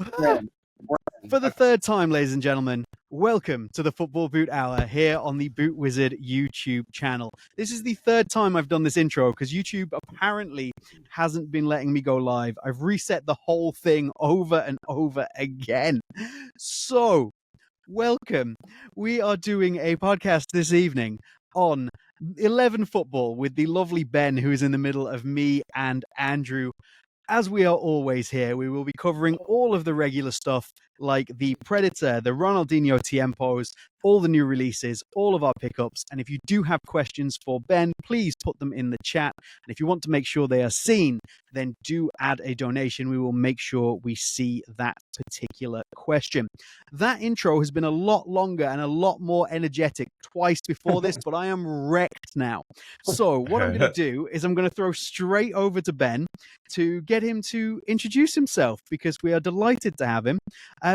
Man, For the third time, ladies and gentlemen, welcome to the Football Boot Hour here on the Boot Wizard YouTube channel. This is the third time I've done this intro because YouTube apparently hasn't been letting me go live. I've reset the whole thing over and over again. So, welcome. We are doing a podcast this evening on 11 football with the lovely Ben, who is in the middle of me and Andrew. As we are always here, we will be covering all of the regular stuff like the Predator, the Ronaldinho Tiempos, all the new releases, all of our pickups. And if you do have questions for Ben, please put them in the chat. And if you want to make sure they are seen, then do add a donation. We will make sure we see that particular question. That intro has been a lot longer and a lot more energetic twice before this, but I am wrecked now. So what I'm going to do is I'm going to throw straight over to Ben to get him to introduce himself because we are delighted to have him.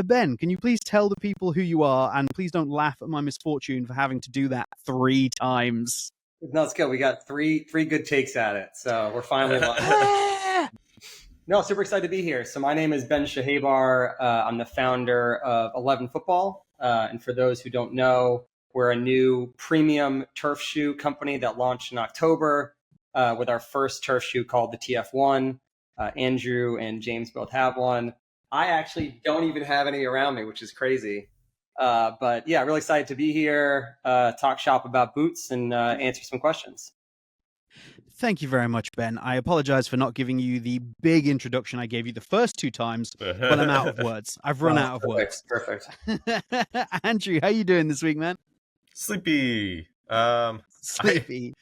Ben, can you please tell the people who you are, and please don't laugh at my misfortune for having to do that 3 times. No, it's good. We got three good takes at it, so we're finally live. No, super excited to be here. So my name is Ben Shahabar. I'm the founder of 11 Football, and for those who don't know, we're a new premium turf shoe company that launched in October with our first turf shoe called the TF1. Andrew and James both have one. I actually don't even have any around me, which is crazy. But yeah, really excited to be here, talk shop about boots, and answer some questions. Thank you very much, Ben. I apologize for not giving you the big introduction I gave you the first 2 times, but I'm out of words. I've run out of words. Perfect. Andrew, how you doing this week, man? Sleepy. Sleepy.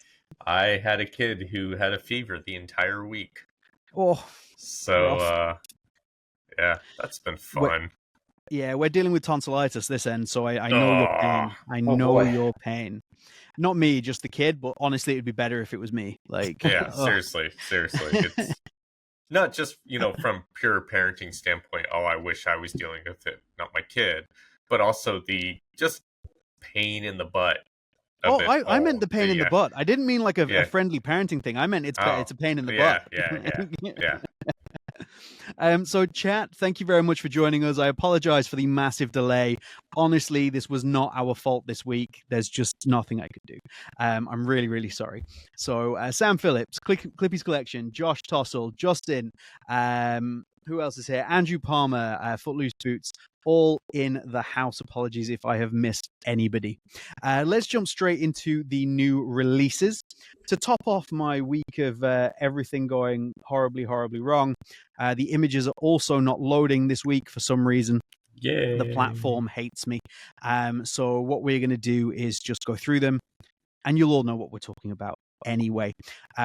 I had a kid who had a fever the entire week. Oh, so yeah, that's been fun. We're dealing with tonsillitis this end, so I know your pain. I know your pain. Not me, just the kid, but honestly, it'd be better if it was me. Like, yeah, seriously. It's not just, from pure parenting standpoint, oh, I wish I was dealing with it, not my kid, but also the just pain in the butt. I meant the pain in the butt. I didn't mean like a friendly parenting thing. I meant it's a pain in the butt. Yeah. So chat, thank you very much for joining us. I apologize for the massive delay. Honestly, this was not our fault this week. There's just nothing I could do. I'm really, really sorry. So Sam Phillips, Clippy's Collection, Josh Tossell, Justin, who else is here? Andrew Palmer, Footloose Boots, all in the house. Apologies if I have missed anybody. Let's jump straight into the new releases. To top off my week of everything going horribly, horribly wrong, the images are also not loading this week for some reason. Yeah, the platform hates me. So what we're going to do is just go through them, and you'll all know what we're talking about anyway.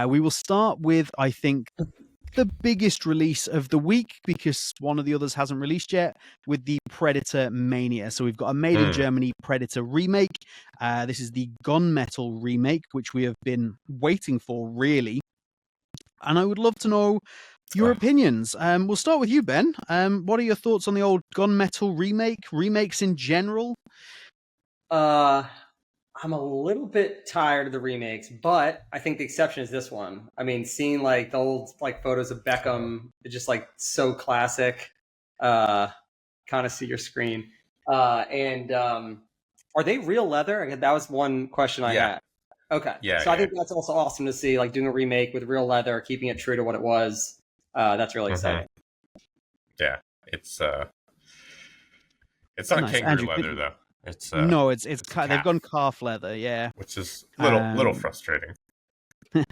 We will start with, I think, the biggest release of the week, because one of the others hasn't released yet, with the Predator Mania. So we've got a made in Germany Predator remake. This is the Gunmetal remake, which we have been waiting for, really. And I would love to know your opinions. We'll start with you, Ben. What are your thoughts on the old Gunmetal remakes in general? I'm a little bit tired of the remakes, but I think the exception is this one. I mean, seeing like the old photos of Beckham, it's just so classic. Kind of see your screen. And are they real leather? That was one question I had. Okay. Yeah. So I think that's also awesome to see, doing a remake with real leather, keeping it true to what it was. That's really exciting. Yeah, it's not nice. kangaroo Andrew, leather though. It's no, it's they've gone calf leather, yeah, which is a little frustrating.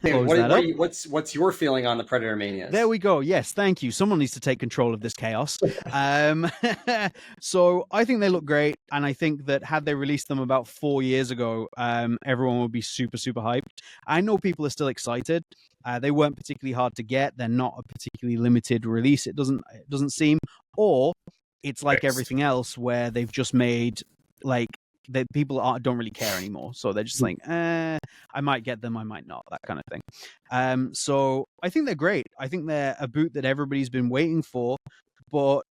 What's your feeling on the Predator Manias? There we go. Yes, thank you. Someone needs to take control of this chaos. So I think they look great, and I think that had they released them about 4 years ago, everyone would be super, super hyped. I know people are still excited. They weren't particularly hard to get. They're not a particularly limited release. It doesn't seem, or it's like everything else where they've just made that people don't really care anymore. So they're just I might get them, I might not, that kind of thing. So I think they're great. I think they're a boot that everybody's been waiting for, but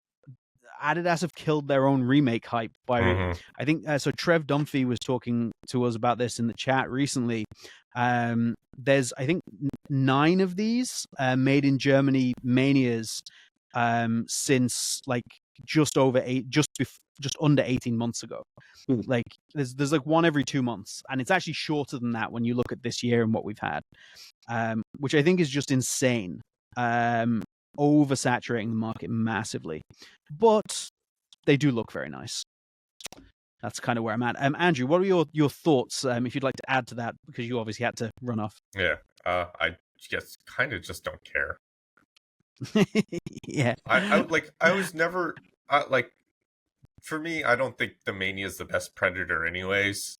Adidas have killed their own remake hype by, I think, so Trev Dunphy was talking to us about this in the chat recently. There's, I think, 9 of these made in Germany Manias since like just under 18 months ago. Like there's like one every 2 months, and it's actually shorter than that when you look at this year and what we've had, which I think is just insane, oversaturating the market massively. But they do look very nice. That's kind of where I'm at. Andrew, what are your thoughts? If you'd like to add to that, because you obviously had to run off. Yeah, I just don't care. Yeah, I was never like. For me, I don't think the Mania is the best Predator, anyways.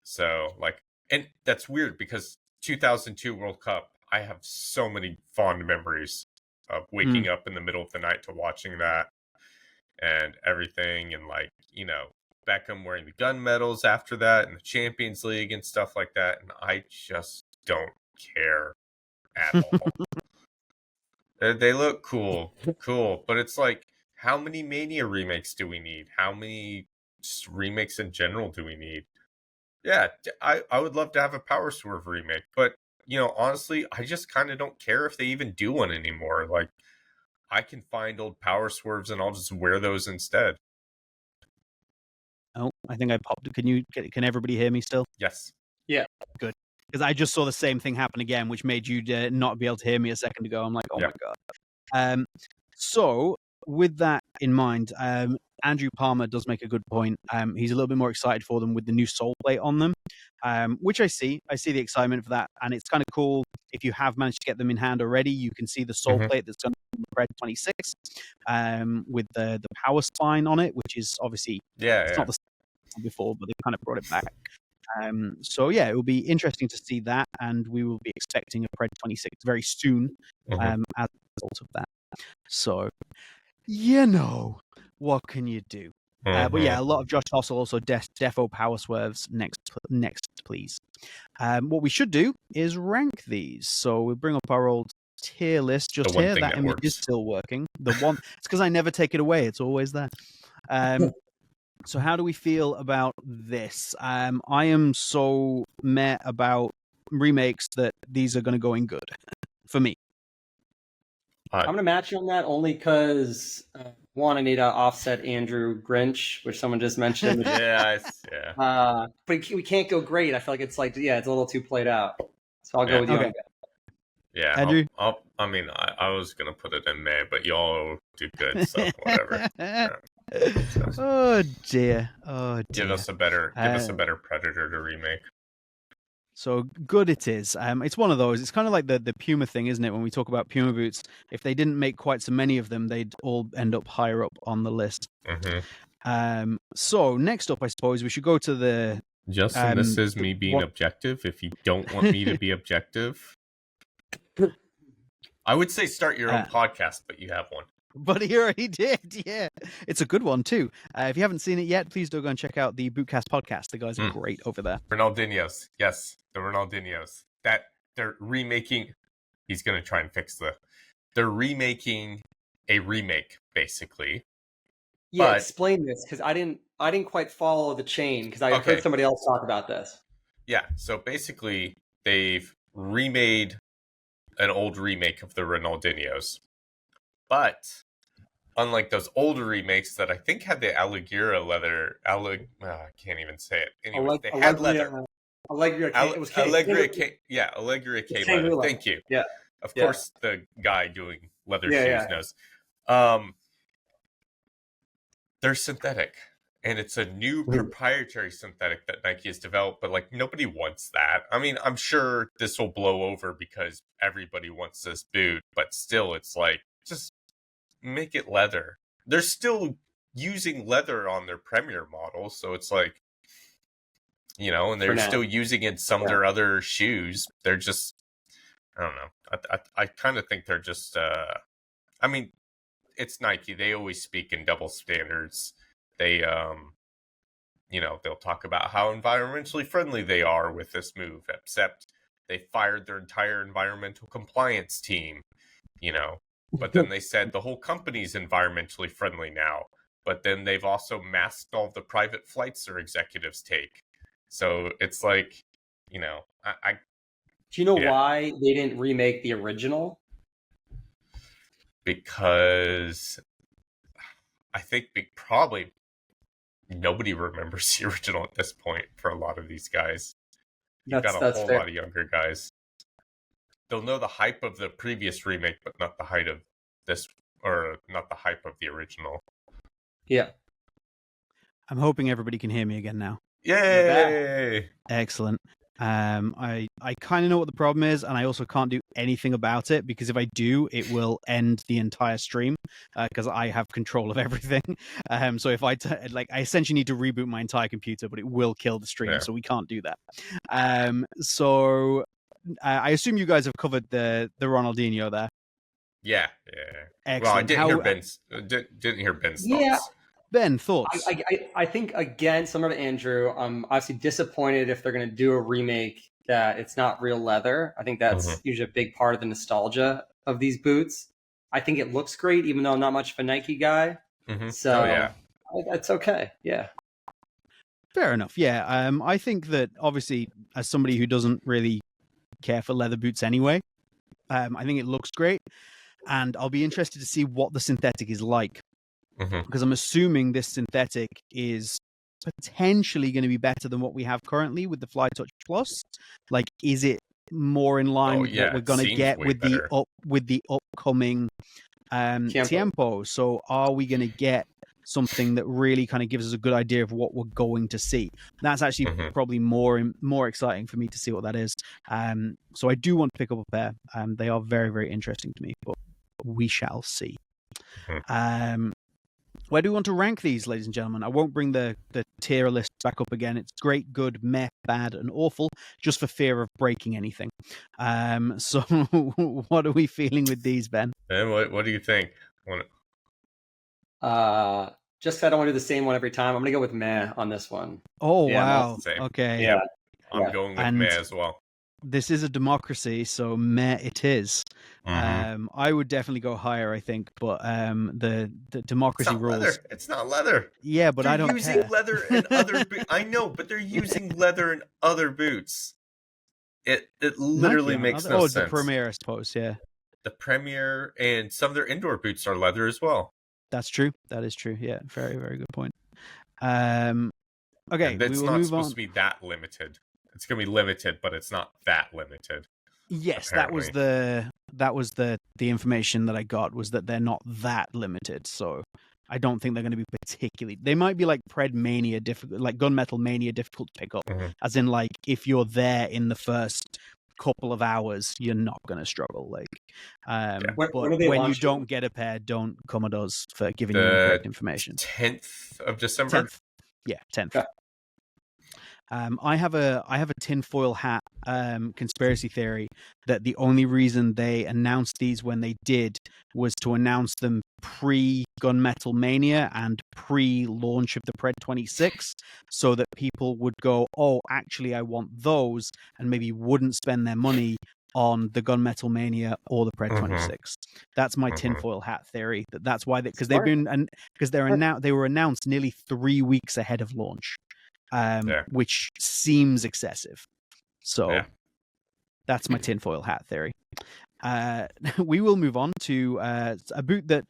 So like, and that's weird because 2002 World Cup, I have so many fond memories of waking up in the middle of the night to watching that and everything, and like, you know, Beckham wearing the gunmetals after that and the Champions League and stuff like that, and I just don't care at all. They look cool, but it's like, how many Mania remakes do we need? How many just remakes in general do we need? Yeah, I would love to have a Power Swerve remake, but, you know, honestly, I just kind of don't care if they even do one anymore. Like, I can find old Power Swerves and I'll just wear those instead. Oh, I think I popped. Can everybody hear me still? Yes. Yeah. Good. Because I just saw the same thing happen again, which made you not be able to hear me a second ago. I'm like, oh my God. So with that in mind, Andrew Palmer does make a good point. He's a little bit more excited for them with the new sole plate on them, which I see. I see the excitement for that, and it's kind of cool. If you have managed to get them in hand already, you can see the sole plate that's on the Pred 26 with the power spine on it, which is obviously it's not the same before, but they kind of brought it back. So yeah, it will be interesting to see that, and we will be expecting a Pred 26 very soon as a result of that. So, you know, what can you do? But yeah, a lot of Josh Tossel also defo Power Swerves next, please. What we should do is rank these. So we'll bring up our old tier list just here. That image is still working. The one, it's because I never take it away. It's always there. So how do we feel about this? I am so meh about remakes that these are going to go in good for me. I'm going to match you on that only because, one, I need to offset Andrew Grinch, which someone just mentioned. But we can't go great. I feel like it's like, it's a little too played out. So I'll go with you. Okay. Yeah, Andrew? I mean, I was going to put it in May, but y'all do good, so whatever. Oh dear. Give us a better Predator to remake. So good it is. It's one of those. It's kind of like the Puma thing, isn't it? When we talk about Puma boots, if they didn't make quite so many of them, they'd all end up higher up on the list. So next up, I suppose we should go to the. Justin, this is me being objective. If you don't want me to be objective, I would say start your own podcast, but you have one. But he already did, yeah. It's a good one, too. If you haven't seen it yet, please do go and check out the Bootcast podcast. The guys are great over there. Ronaldinho's. Yes, the Ronaldinho's. That they're remaking. He's going to try and fix they're remaking a remake, basically. Yeah, explain this, because I didn't quite follow the chain, because I heard somebody else talk about this. Yeah, so basically, they've remade an old remake of the Ronaldinho's. But unlike those older remakes that I think had the Allegra leather, I can't even say it. Anyway, they had leather. Allegra K. Allegra K. Yeah, Allegra K leather. Thank you. Yeah. Of course, the guy doing leather shoes knows. They're synthetic, and it's a new proprietary synthetic that Nike has developed, but like nobody wants that. I mean, I'm sure this will blow over because everybody wants this boot, but still, it's like, just make it leather. They're still using leather on their Premier models, so it's like, you know, and they're still using it in some of their other shoes. They're just, I don't know. I kind of think they're just, I mean, it's Nike. They always speak in double standards. They, you know, they'll talk about how environmentally friendly they are with this move, except they fired their entire environmental compliance team, you know. But then they said the whole company's environmentally friendly now. But then they've also masked all the private flights their executives take. So it's like, you know, Do you know why they didn't remake the original? because I think probably nobody remembers the original at this point for a lot of these guys. You've got a whole fair. lot of younger guys. They'll know the hype of the previous remake, but not the height of this, or not the hype of the original. Yeah. I'm hoping everybody can hear me again now. Yay! Excellent. I kind of know what the problem is, and I also can't do anything about it, because if I do, it will end the entire stream, because I have control of everything. So if I essentially need to reboot my entire computer, but it will kill the stream, so we can't do that. So I assume you guys have covered the Ronaldinho there. Yeah. Excellent. Well, I didn't hear Ben's thoughts. Ben, thoughts? I think, again, similar to Andrew, I'm obviously disappointed if they're going to do a remake that it's not real leather. I think that's usually a big part of the nostalgia of these boots. I think it looks great, even though I'm not much of a Nike guy. So that's okay. Yeah. Fair enough. Yeah. I think that, obviously, as somebody who doesn't really care for leather boots anyway, I think it looks great. And I'll be interested to see what the synthetic is like. Because I'm assuming this synthetic is potentially going to be better than what we have currently with the Fly Touch Plus. Like, is it more in line with what we're going to get with the upcoming Tiempo? So are we going to get something that really kind of gives us a good idea of what we're going to see? That's actually probably more exciting for me to see what that is. So I do want to pick up a pair. They are very, very interesting to me, but we shall see. Where do we want to rank these, ladies and gentlemen? I won't bring the tier list back up again. It's great, good, meh, bad, and awful, just for fear of breaking anything. So what are we feeling with these, Ben? Ben, what do you think? Just I don't want to do the same one every time. I'm going to go with meh on this one. Oh, wow. Okay. Yeah. I'm going with meh as well. This is a democracy, so meh it is. I would definitely go higher, I think, but the democracy rules. Leather. It's not leather. Yeah, but I don't using care. leather in other boots. I know, but they're using leather in other boots. It literally makes no sense. The Premier, I suppose, yeah. The Premier and some of their indoor boots are leather as well. That's true. That is true. Yeah, very, very good point. Okay, and it's we will not move supposed on. to be that limited. It's going to be limited, but it's not that limited. Yes, apparently. that was the information that I got, was that they're not that limited. So I don't think they're going to be particularly. They might be like Pred Mania difficult, like Gunmetal Mania difficult to pick up. As in, like, if you're there in the first couple of hours, you're not going to struggle. Like, but when you don't get a pair, don't come at us for giving you incorrect information. 10th of December. 10th. Yeah, 10th. Yeah. I have a tinfoil hat conspiracy theory that the only reason they announced these when they did was to announce them pre-Gunmetal Mania and pre-launch of the Pred 26, so that people would go, oh, actually, I want those, and maybe wouldn't spend their money on the Gunmetal Mania or the Pred 26. That's my tinfoil hat theory. That's why because they were announced nearly 3 weeks ahead of launch. Which seems excessive. So that's my tinfoil hat theory. We will move on to a boot that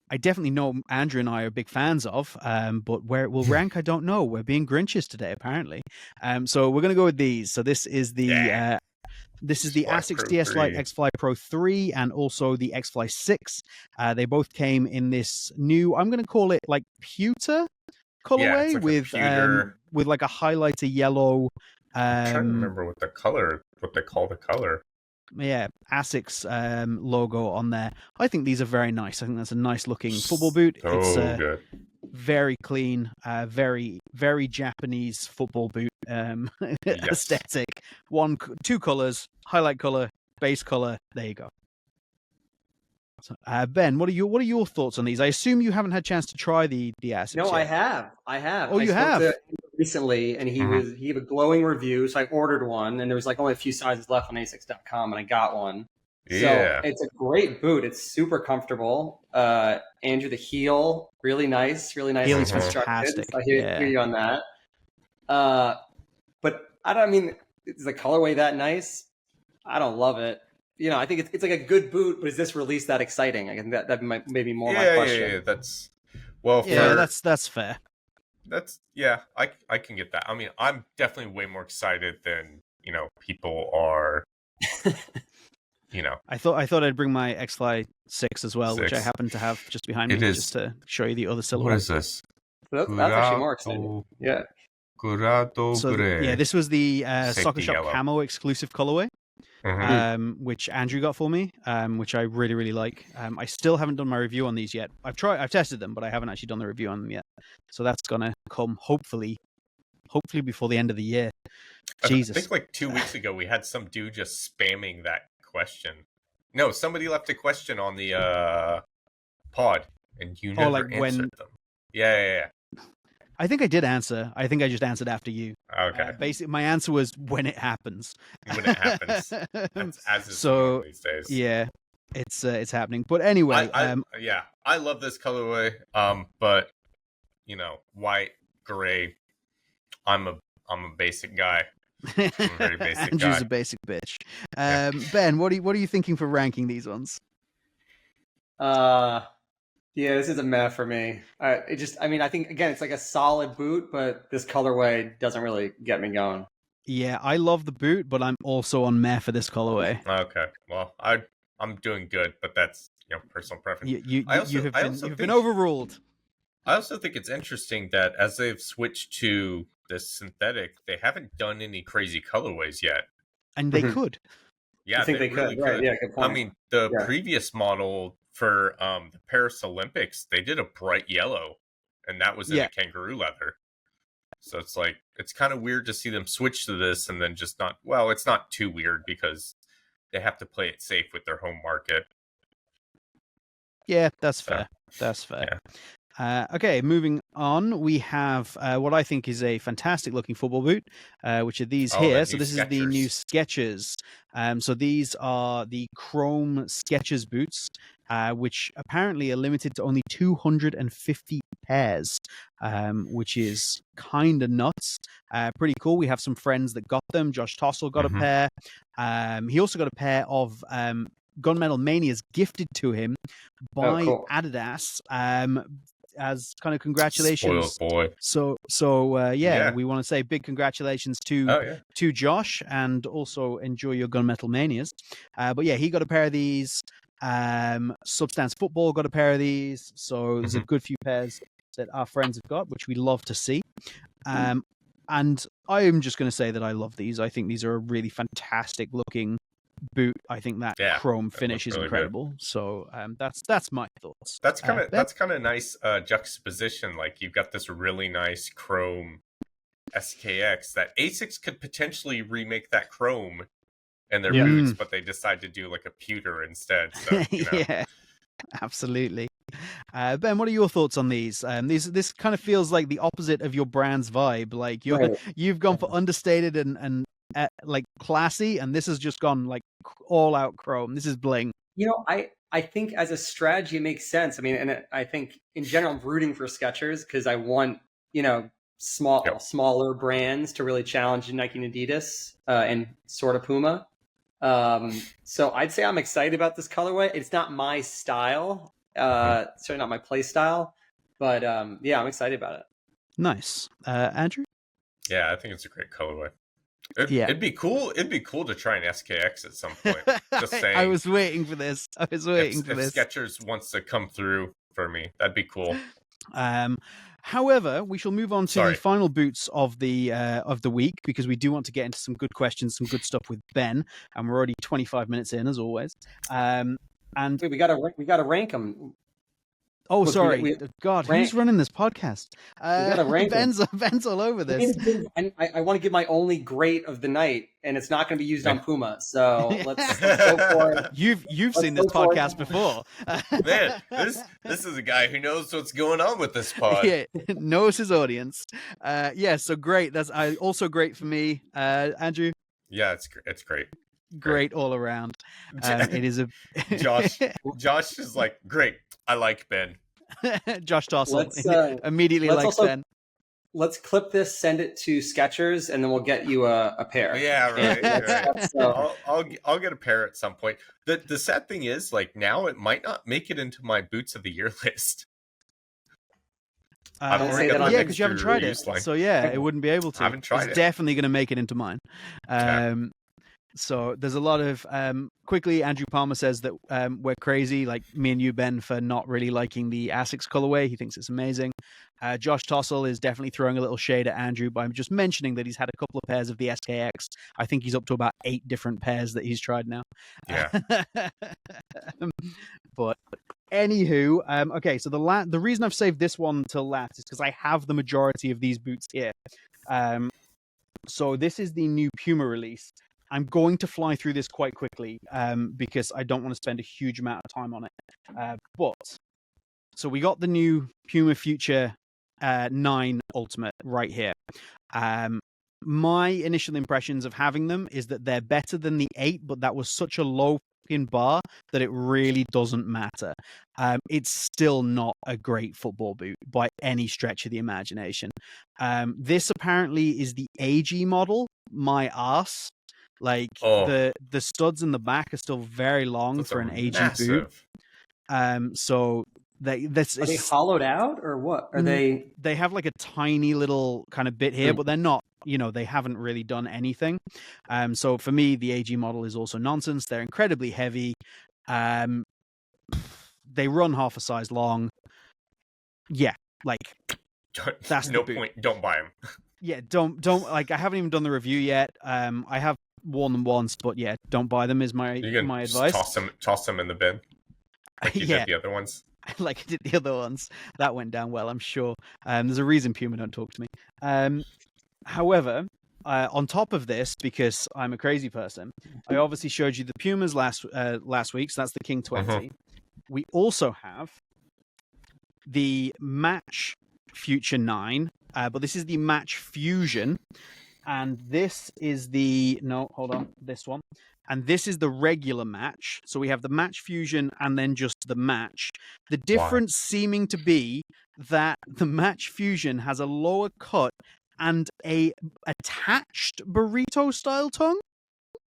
I definitely know Andrew and I are big fans of, but where it will rank, I don't know. We're being Grinches today, apparently. So we're going to go with these. So this is the Asics DS Lite X-Fly Pro 3 and also the X-Fly 6. They both came in this new, I'm going to call it like pewter colorway, with like a highlighter yellow. I'm trying to remember what they call the color. Yeah, Asics logo on there. I think these are very nice. I think that's a nice looking football boot. It's good. Very clean, very, very Japanese football boot aesthetic. Two colors, highlight color, base color. There you go. Ben, what are your thoughts on these? I assume you haven't had a chance to try the Asics. No, yet. I have. Oh, you have? Recently, and he gave a glowing review, so I ordered one, and there was like only a few sizes left on asics.com, and I got one. Yeah. So it's a great boot. It's super comfortable. Andrew, the heel, really nice Heel is fantastic. I hear you on that. But is the colorway that nice? I don't love it. I think it's like a good boot, but is this release that exciting? I think that might maybe more my Yeah, question. yeah. That's well, that's fair. That's I can get that. I mean, I'm definitely way more excited than people are. I thought I'd bring my X-Fly 6 as well, which I 6. happen to have just behind me, It is. just to show you the other silhouette. What is this? That's actually more exciting. Yeah. Curado So Gray. this was the Safety Soccer Shop yellow. Camo exclusive colorway, which Andrew got for me, which I really, really like. I still haven't done my review on these yet. I've tested them, but I haven't actually done the review on them yet. So that's gonna come hopefully before the end of the year. Jesus. I think like 2 weeks ago we had some dude just spamming that question. No, somebody left a question on the pod, and you never answered them. Yeah. I think I did answer. I think I just answered after you. Okay. Basically, my answer was when it happens. When it happens. That's as is so these days. Yeah, it's happening. But anyway, I love this colorway. But white, gray. I'm a basic guy. I'm a very basic Andrew's guy. a basic bitch. Ben, what are you thinking for ranking these ones? Yeah, this is a meh for me. I think again it's like a solid boot, but this colorway doesn't really get me going. Yeah, I love the boot, but I'm also on meh for this colorway. Okay, well, I'm doing good, but that's personal preference. You've been overruled. I also think it's interesting that as they've switched to this synthetic, they haven't done any crazy colorways yet, and they could. Yeah, I think they really could. Right, yeah, good point. I mean, the previous model for the Paris Olympics, they did a bright yellow, and that was in a kangaroo leather. So it's like it's kind of weird to see them switch to this and then just not. Well, it's not too weird because they have to play it safe with their home market. Yeah, that's fair. That's fair. Yeah. Okay, moving on, we have what I think is a fantastic looking football boot, which are these here. So this is the new Skechers. So these are the chrome Skechers boots, which apparently are limited to only 250 pairs, which is kind of nuts. Pretty cool. We have some friends that got them. Josh Tossell got a pair. He also got a pair of Gunmetal Manias gifted to him by Adidas. As kind of congratulations. Spoiled boy. So we want to say big congratulations to Josh, and also enjoy your Gunmetal Manias. But yeah, he got a pair of these. Substance Football got a pair of these. So there's a good few pairs that our friends have got, which we love to see. And I am just going to say that I love these. I think these are a really fantastic looking boot. I think that chrome finish is really incredible. Good. So that's my thoughts. That's kind of nice juxtaposition. Like you've got this really nice chrome SKX that ASICS could potentially remake that chrome in their boots, but they decide to do like a pewter instead. So, Yeah, absolutely. Ben, what are your thoughts on these? This kind of feels like the opposite of your brand's vibe. Like you've gone for understated and like classy, and this has just gone like all out chrome. This is bling. I think as a strategy it makes sense. I mean, and I think in general I'm rooting for Skechers because I want smaller brands to really challenge Nike and Adidas and sort of Puma. So I'd say I'm excited about this colorway. It's not my style, certainly not my play style, but I'm excited about it. Nice. Andrew? Yeah, I think it's a great colorway. It'd be cool. It'd be cool to try an SKX at some point. Just saying. I was waiting for this. If Skechers wants to come through for me, that'd be cool. However, we shall move on to the final boots of the week, because we do want to get into some good questions, some good stuff with Ben, and we're already 25 minutes in as always. And wait, we gotta rank them. Oh, sorry. God, who's running this podcast? Ben's all over this. And I want to give my only great of the night, and it's not going to be used on Puma. So let's go for it. You've seen this podcast before. Man, this is a guy who knows what's going on with this pod. Yeah, knows his audience. So great. That's also great for me. Andrew? Yeah, it's great. Great all around. It is a Josh is like, great. I like Ben. Josh Tossell immediately likes Ben. let's clip this, send it to Skechers, and then we'll get you a pair. Yeah, right. That's, I'll get a pair at some point. The sad thing is, like, now it might not make it into my boots of the year list. Don't say that on yeah, because you haven't tried it. line. So yeah, it wouldn't be able to. I haven't tried it's it. Definitely going to make it into mine. So there's a lot of quickly. Andrew Palmer says that we're crazy, like me and you, Ben, for not really liking the Asics colorway. He thinks it's amazing. Josh Tossell is definitely throwing a little shade at Andrew by just mentioning that he's had a couple of pairs of the SKX. I think he's up to about 8 different pairs that he's tried now. Yeah. But anywho, okay. So the reason I've saved this one till last is because I have the majority of these boots here. So this is the new Puma release. I'm going to fly through this quite quickly because I don't want to spend a huge amount of time on it. So we got the new Puma Future 9 Ultimate right here. My initial impressions of having them is that they're better than the 8, but that was such a low fucking bar that it really doesn't matter. It's still not a great football boot by any stretch of the imagination. This apparently is the AG model. My arse. Like the studs in the back are still very long for an AG boot. So are they hollowed out or what? Are they? They have like a tiny little kind of bit here, but they're not. They haven't really done anything. So for me, the AG model is also nonsense. They're incredibly heavy. They run half a size long. Yeah, like that's no point. Don't buy them. Yeah, don't like. I haven't even done the review yet. I have worn them once, but yeah, don't buy them is my advice. Toss them in the bin, like you did the other ones. Like I did the other ones. That went down well, I'm sure. There's a reason Puma don't talk to me. However, on top of this, because I'm a crazy person, I obviously showed you the Pumas last week, so that's the King 20. We also have the Match Future 9, but this is the Match Fusion, and this is this one. And this is the regular Match. So we have the Match Fusion and then just the Match. The difference seeming to be that the Match Fusion has a lower cut and a attached burrito-style tongue.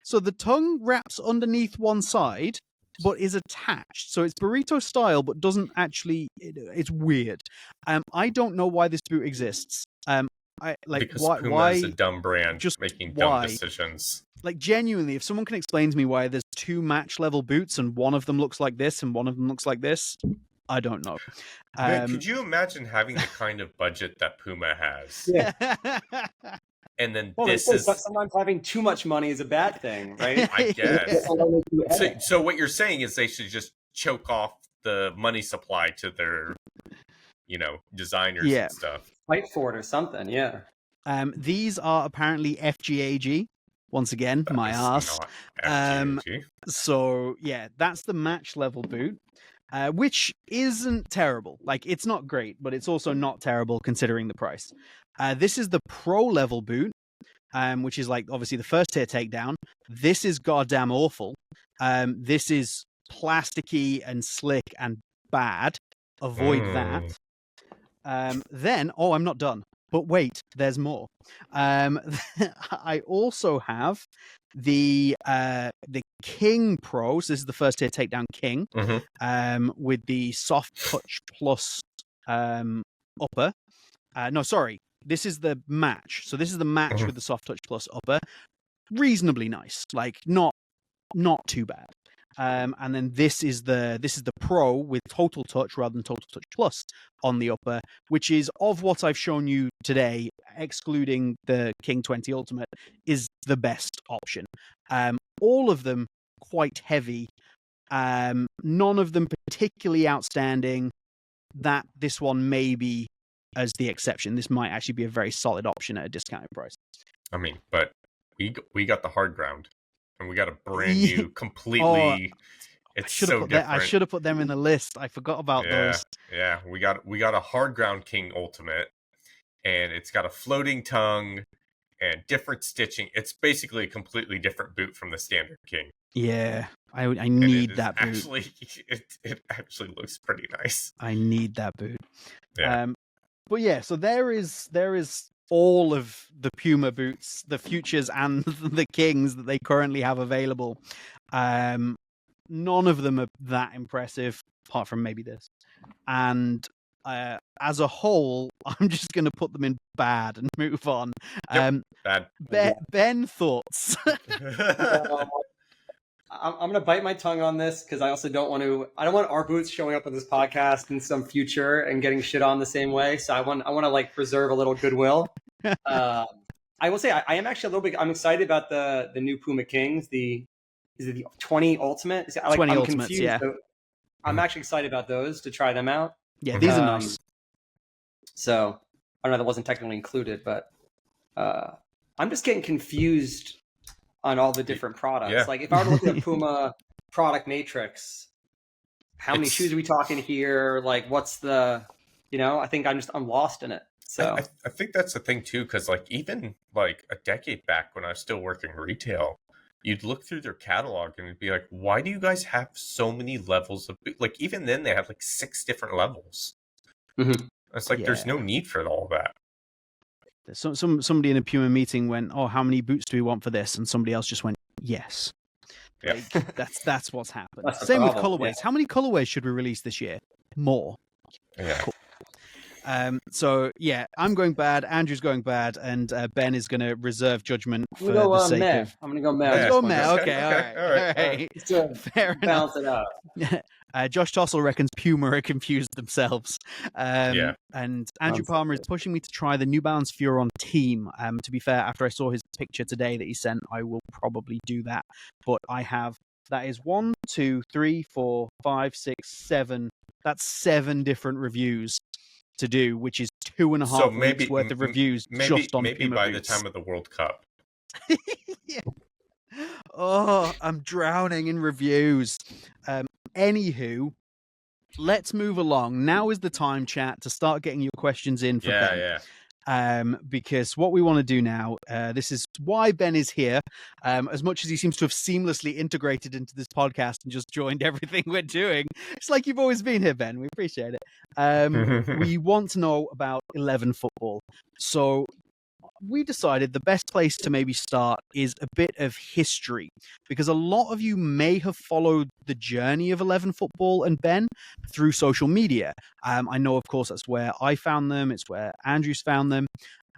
So the tongue wraps underneath one side, but is attached. So it's burrito-style, but doesn't actually... It's weird. I don't know why this boot exists. Because why? Puma is a dumb brand, just making dumb decisions. Like, genuinely, if someone can explain to me why there's 2 match level boots and one of them looks like this and one of them looks like this, I don't know. Could you imagine having the kind of budget that Puma has? Yeah. And then but sometimes having too much money is a bad thing, right? I guess. So what you're saying is they should just choke off the money supply to their, designers and stuff. Fight for it or something, yeah. These are apparently FGAG. Once again, my ass. So yeah, that's the match level boot, which isn't terrible. Like, it's not great, but it's also not terrible considering the price. This is the pro level boot, which is like obviously the first tier takedown. This is goddamn awful. This is plasticky and slick and bad. Avoid that. Then, I'm not done. But wait, there's more. I also have the King Pro. So this is the first tier takedown King, with the Soft Touch Plus upper. No, sorry, this is the Match. So this is the Match with the Soft Touch Plus upper. Reasonably nice, like not too bad. And then this is the Pro with Total Touch rather than Total Touch Plus on the upper, which is, of what I've shown you today, excluding the King 20 Ultimate, is the best option. All of them quite heavy. None of them particularly outstanding. That this one may be as the exception. This might actually be a very solid option at a discounted price. I mean, but we got the hard ground. And we got a brand new, completely. It's so different. I should have put them in the list. I forgot about those. Yeah, we got a hard ground King Ultimate, and it's got a floating tongue and different stitching. It's basically a completely different boot from the standard King. Yeah, I need that boot. Actually, it actually looks pretty nice. I need that boot. Yeah. But yeah, so there is all of the Puma boots, the futures and the kings that they currently have available. None of them are that impressive, apart from maybe this. And as a whole, I'm just going to put them in bad and move on. Bad. Ben, thoughts? I'm going to bite my tongue on this because I also don't want our boots showing up on this podcast in some future and getting shit on the same way. So I want to like preserve a little goodwill. I will say I am actually a little bit. I'm excited about the new Puma Kings. Is it the 20 Ultimate? 20 I'm Ultimates, confused. yeah. So I'm actually excited about those to try them out. Yeah, these are nice. So I don't know, that wasn't technically included, but I'm just getting confused on all the different products. Yeah. Like if I were to look at a Puma product matrix, how many shoes are we talking here? Like what's the, I think I'm lost in it. So I think that's the thing too, because like even like a decade back when I was still working retail, you'd look through their catalog and it'd be like, why do you guys have so many levels of like even then they have like 6 different levels. Mm-hmm. It's like there's no need for all that. Somebody in a Puma meeting went, "Oh, how many boots do we want for this?" And somebody else just went, "Yes." Yeah. Like, that's what's happened. That's the Same with problem, colorways. yeah. How many colorways should we release this year? More. Yeah. Cool. So yeah, I'm going bad. Andrew's going bad, and Ben is going to reserve judgment for the sake of. I'm going to go meh. Let's go meh. Okay, Okay, all right. Fair enough. Balance it out. Josh Tossell reckons Puma are confused themselves. Yeah. And Andrew Palmer is pushing me to try the New Balance Furon Team. To be fair, after I saw his picture today that he sent, I will probably do that. But that is 1, 2, 3, 4, 5, 6, 7. That's 7 different reviews to do, which is 2.5 weeks worth of reviews just on maybe Puma by boots. the time of the World Cup. Yeah. Oh, I'm drowning in reviews. Anywho, let's move along. Now is the time, chat, to start getting your questions in for Ben. Yeah. Because what we want to do now, this is why Ben is here. As much as he seems to have seamlessly integrated into this podcast and just joined everything we're doing, it's like you've always been here, Ben. We appreciate it. We want to know about 11 football. So we decided the best place to maybe start is a bit of history, because a lot of you may have followed the journey of 11 football and Ben through social media. I know, of course, that's where I found them. It's where Andrew's found them.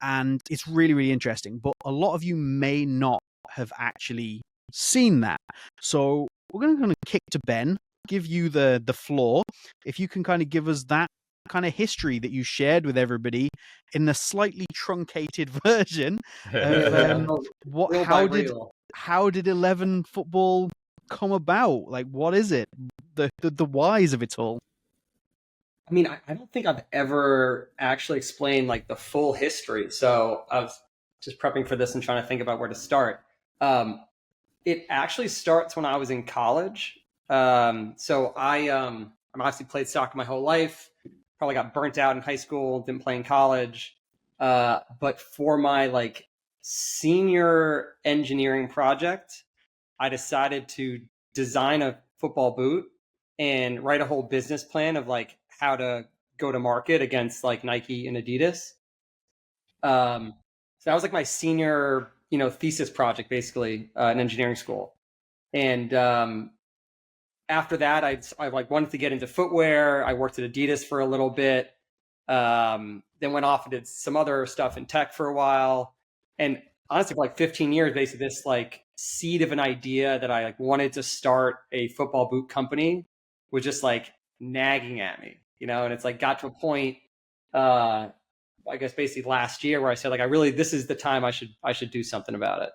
And it's really, really interesting. But a lot of you may not have actually seen that. So we're going to kick to Ben, give you the floor. If you can kind of give us that kind of history that you shared with everybody in the slightly truncated version of how did 11 football come about? Like, what is it? The whys of it all. I mean, I don't think I've ever actually explained like the full history. So I was just prepping for this and trying to think about where to start. It actually starts when I was in college. So I obviously played soccer my whole life. Probably got burnt out in high school, didn't play in college. But for my like senior engineering project, I decided to design a football boot and write a whole business plan of like how to go to market against like Nike and Adidas. So that was like my senior, thesis project, basically, in engineering school. And after that, I like wanted to get into footwear. I worked at Adidas for a little bit. Then went off and did some other stuff in tech for a while. And honestly, for like 15 years, basically this like seed of an idea that I like wanted to start a football boot company was just like nagging at me, and it's like got to a point, I guess basically last year where I said like, this is the time I should do something about it.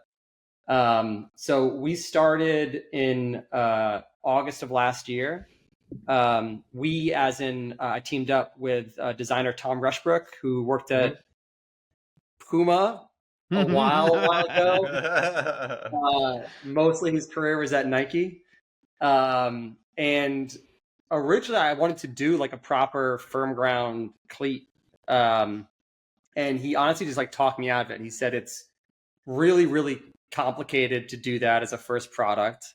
So we started in, August of last year. I teamed up with designer Tom Rushbrook, who worked at Puma a while ago. Mostly his career was at Nike. And originally I wanted to do like a proper firm ground cleat. And he honestly just like talked me out of it. He said it's really, really complicated to do that as a first product.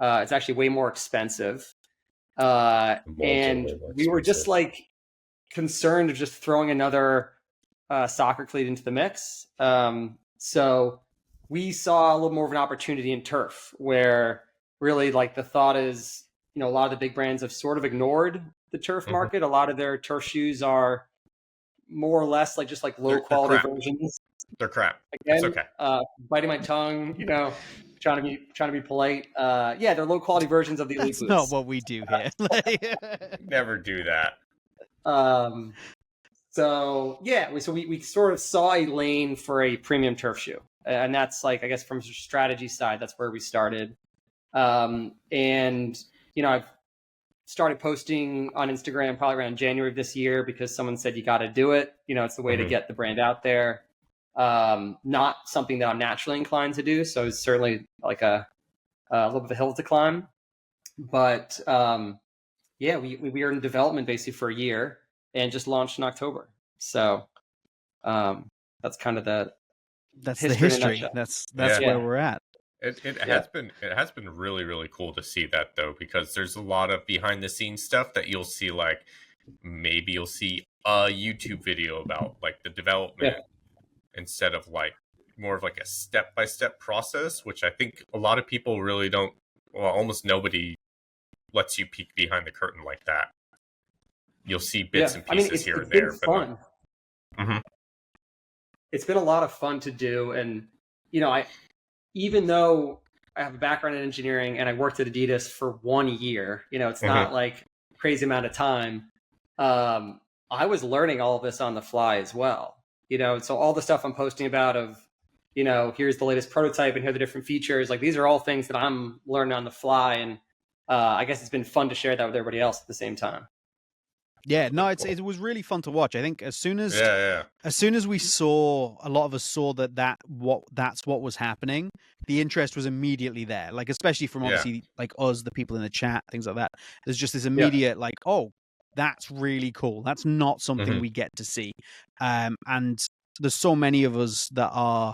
It's actually way more expensive. And we were just like, concerned of just throwing another soccer cleat into the mix. So we saw a little more of an opportunity in turf, where really like the thought is, a lot of the big brands have sort of ignored the turf market. A lot of their turf shoes are more or less like just like low quality versions. They're crap. Again, it's okay. Biting my tongue, trying to be polite. Yeah, they're low quality versions of the elite boots. That's not what we do here. Never do that. So yeah, we sort of saw a lane for a premium turf shoe, and that's like, I guess from the strategy side, that's where we started. And I've started posting on Instagram probably around January of this year, because someone said you got to do it. It's the way to get the brand out there. Not something that I'm naturally inclined to do, so it's certainly like a little bit of a hill to climb. But yeah, we are in development basically for a year and just launched in October. So that's kind of the history. That's where we're at. It has been really, really cool to see that, though, because there's a lot of behind the scenes stuff that you'll see, like maybe you'll see a YouTube video about like the development instead of like more of like a step-by-step process, which I think a lot of people really don't, almost nobody lets you peek behind the curtain like that. You'll see bits and pieces here and there. It's fun. It's been a lot of fun to do. And, even though I have a background in engineering and I worked at Adidas for 1 year, it's not like crazy amount of time. I was learning all of this on the fly as well. So all the stuff I'm posting about of, here's the latest prototype and here are the different features. Like, these are all things that I'm learning on the fly. And I guess it's been fun to share that with everybody else at the same time. Yeah, no, it was really fun to watch. I think as soon as we saw, a lot of us saw that's what was happening, the interest was immediately there. Like, especially from obviously like us, the people in the chat, things like that. There's just this immediate like, oh, that's really cool. That's not something we get to see. And there's so many of us that are,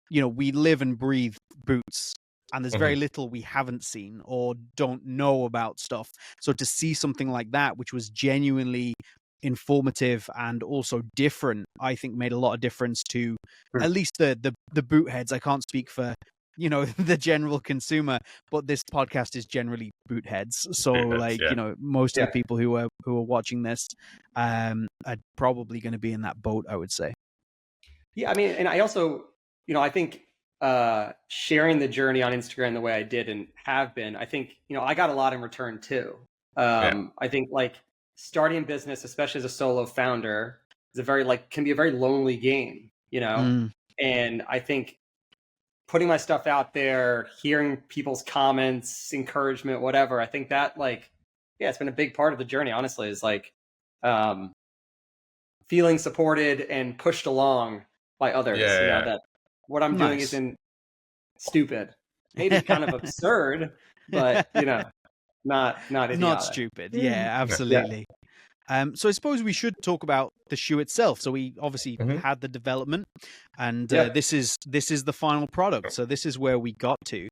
we live and breathe boots. And there's very little we haven't seen or don't know about stuff. So to see something like that, which was genuinely informative and also different, I think made a lot of difference to at least the boot heads. I can't speak for, the general consumer, but this podcast is generally boot heads. So most of the people who are watching this are probably going to be in that boat, I would say. Yeah, I mean, and I also, I think sharing the journey on Instagram the way I did and have been, I think, I got a lot in return too. I think like starting business, especially as a solo founder, is can be a very lonely game, and I think putting my stuff out there, hearing people's comments, encouragement, whatever, I think that it's been a big part of the journey, honestly, is like feeling supported and pushed along by others. That what I'm doing isn't stupid. Maybe kind of absurd, but not idiotic. Not stupid. Yeah, absolutely. So I suppose we should talk about the shoe itself. So we obviously had the development, and this is the final product. So this is where we got to,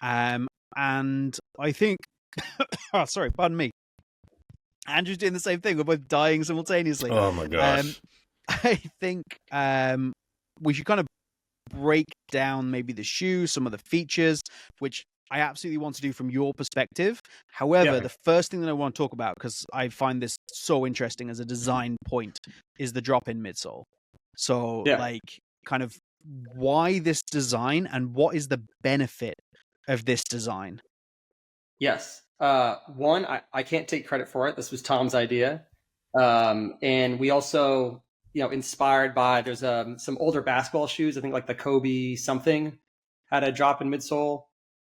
and I think, oh, sorry, pardon me. Andrew's doing the same thing. We're both dying simultaneously. Oh my gosh. I think we should kind of break down maybe the shoe, some of the features, which I absolutely want to do from your perspective. However, the first thing that I want to talk about, because I find this so interesting as a design point, is the drop-in midsole. So, kind of why this design and what is the benefit of this design? Yes. One, I can't take credit for it. This was Tom's idea. And we also, inspired by, there's some older basketball shoes. I think like the Kobe something had a drop-in midsole.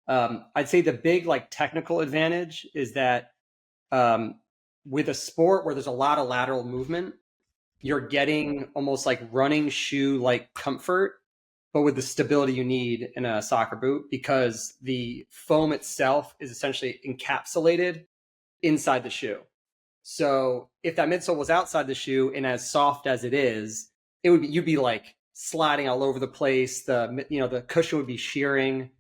I'd say the big technical advantage is that with a sport where there's a lot of lateral movement, you're getting almost like running shoe like comfort, but with the stability you need in a soccer boot, because the foam itself is essentially encapsulated inside the shoe. So if that midsole was outside the shoe and as soft as it is, you'd be like sliding all over the place. The cushion would be shearing.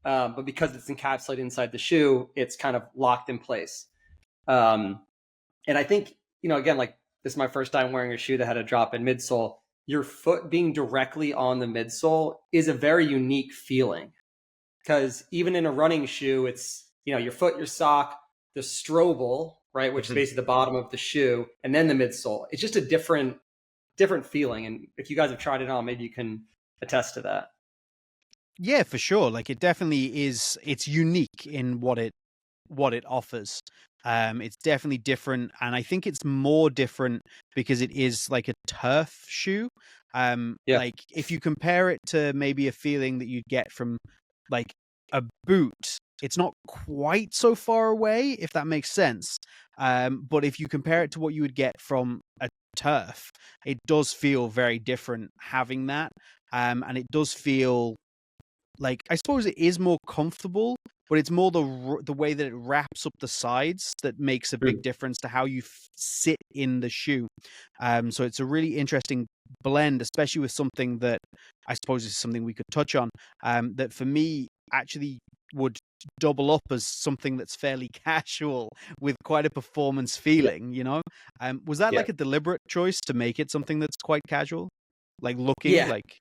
But because it's encapsulated inside the shoe, it's kind of locked in place. And I think, again, this is my first time wearing a shoe that had a drop-in midsole. Your foot being directly on the midsole is a very unique feeling, because even in a running shoe, it's, your foot, your sock, the strobel, right, which is basically the bottom of the shoe, and then the midsole. It's just a different feeling. And if you guys have tried it on, maybe you can attest to that. Yeah, for sure. Like, it definitely is. It's unique in what it offers. It's definitely different, and I think it's more different because it is like a turf shoe. Like, if you compare it to maybe a feeling that you'd get from like a boot, it's not quite so far away, if that makes sense. But if you compare it to what you would get from a turf, it does feel very different having that. And it does feel like, I suppose it is more comfortable, but it's more the way that it wraps up the sides that makes a big difference to how you sit in the shoe. So it's a really interesting blend, especially with something that I suppose is something we could touch on, that for me actually would double up as something that's fairly casual with quite a performance feeling. Was that like a deliberate choice to make it something that's quite casual, like looking like?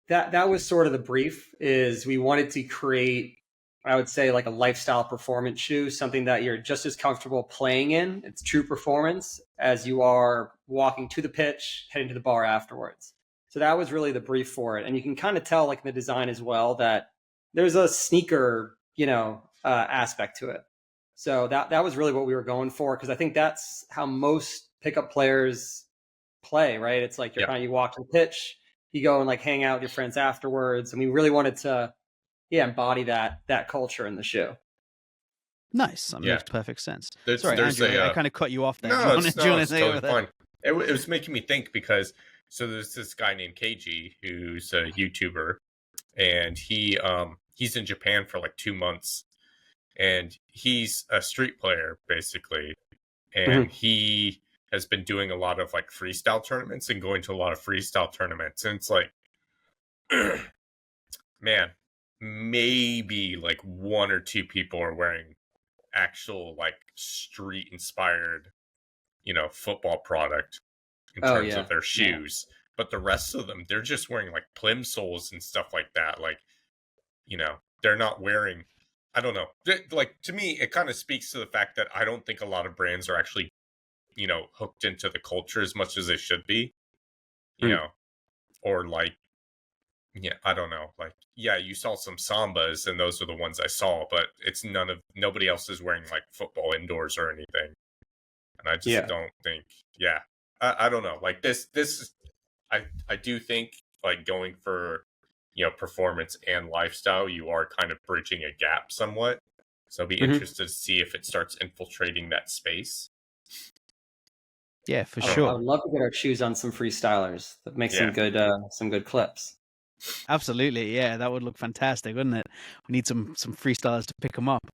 That was sort of the brief. Is we wanted to create, I would say, like a lifestyle performance shoe, something that you're just as comfortable playing in, it's true performance, as you are walking to the pitch, heading to the bar afterwards. So that was really the brief for it. And you can kind of tell, like, in the design as well, that there's a sneaker, aspect to it. So that was really what we were going for, because I think that's how most pickup players play, right? It's like you walk to the pitch, you go and like hang out with your friends afterwards, and we really wanted to embody that culture in the shoe. Nice. That makes perfect sense. There's Andrew, I kind of cut you off there. No, it's totally fine. It was making me think, because there's this guy named KG who's a YouTuber, and he's in Japan for like 2 months, and he's a street player basically, and he has been doing a lot of like freestyle tournaments and going to a lot of freestyle tournaments, and it's like, man, maybe like 1 or 2 people are wearing actual like street inspired, football product in terms of their shoes. But the rest of them, they're just wearing like plimsolls and stuff like that. Like, they're not wearing, I don't know. Like, to me, it kind of speaks to the fact that I don't think a lot of brands are actually, hooked into the culture as much as they should be, or like, I don't know. Like, you saw some Sambas, and those are the ones I saw, but it's nobody else is wearing like football indoors or anything. And I just don't think, I don't know. Like this, I do think, like, going for, performance and lifestyle, you are kind of bridging a gap somewhat. So I'll be interested to see if it starts infiltrating that space. Yeah, for sure. I would love to get our shoes on some freestylers that make some good clips. Absolutely, yeah, that would look fantastic, wouldn't it? We need some freestylers to pick them up.